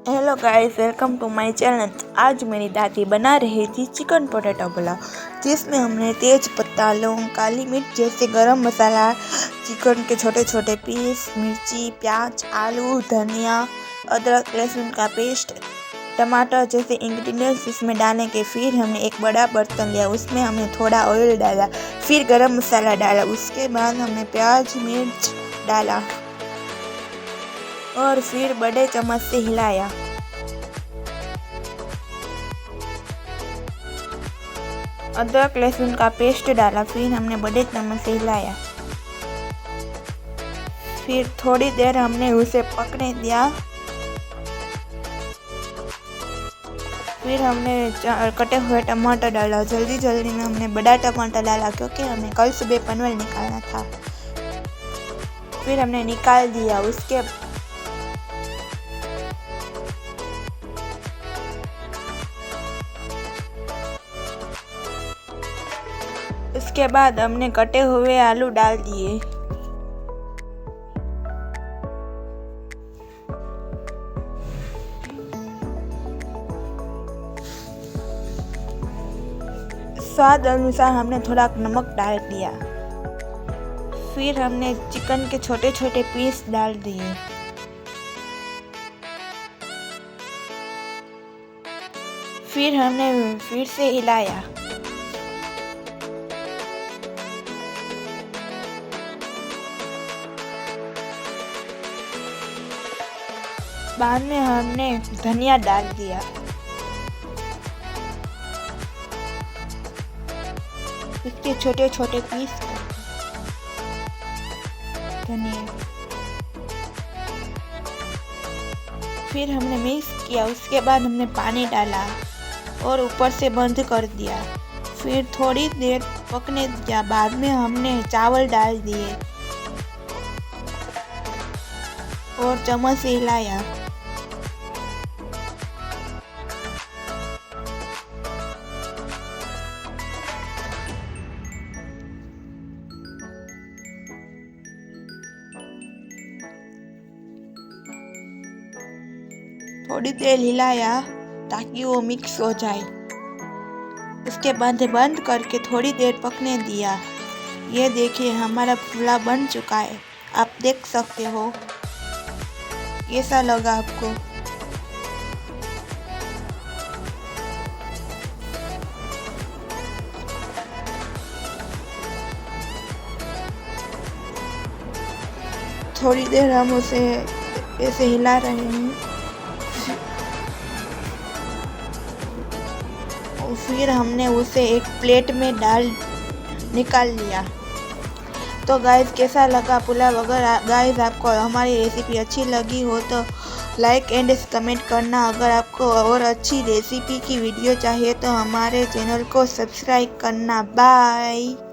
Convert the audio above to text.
Hello guys, welcome to my channel. आज मेरी दादी बना रही थी चिकन पोटैटो पुलाव, जिसमें हमने तेज पत्ता, लौंग, काली मिर्च जैसे गरम मसाला, चिकन के छोटे छोटे पीस, मिर्ची, प्याज, आलू, धनिया, अदरक, लहसुन का पेस्ट, टमाटर जैसे इंग्रेडिएंट्स इसमें डालने के। फिर हमने एक बड़ा बर्तन लिया, उसमें हमने थोड़ा ऑयल डाला, फिर गरम मसाला डाला। उसके बाद हमने प्याज मिर्च डाला और फिर बड़े चम्मच से हिलाया। अदरक लहसुन का पेस्ट डाला, फिर हमने बड़े चम्मच से हिलाया। फिर थोड़ी देर हमने उसे पकने दिया। फिर हमने कटे हुए टमाटर डाला। जल्दी में हमने बड़ा टमाटर डाला, क्योंकि हमें कल सुबह पनवेल निकालना था। फिर हमने निकाल दिया। उसके बाद हमने कटे हुए आलू डाल दिए। स्वाद अनुसार हमने थोड़ा नमक डाल दिया। फिर हमने चिकन के छोटे छोटे पीस डाल दिए। फिर हमने फिर से हिलाया। बाद में हमने धनिया डाल दिया। इसके छोटे छोटे पीस धनिया। फिर हमने मिक्स किया। उसके बाद हमने पानी डाला और ऊपर से बंद कर दिया। फिर थोड़ी देर पकने दिया। बाद में हमने चावल डाल दिए और चम्मच से हिलाया। थोड़ी देर हिलाया ताकि वो मिक्स हो जाए। उसके बाद बंद करके थोड़ी देर पकने दिया। ये देखिए, हमारा पुलाव बन चुका है। आप देख सकते हो। कैसा लगा आपको? थोड़ी देर हम उसे ऐसे हिला रहे हैं। और फिर हमने उसे एक प्लेट में निकाल लिया। तो गाइस, कैसा लगा पुलाव? अगर गाइस आपको हमारी रेसिपी अच्छी लगी हो तो लाइक एंड कमेंट करना। अगर आपको और अच्छी रेसिपी की वीडियो चाहिए तो हमारे चैनल को सब्सक्राइब करना। बाय।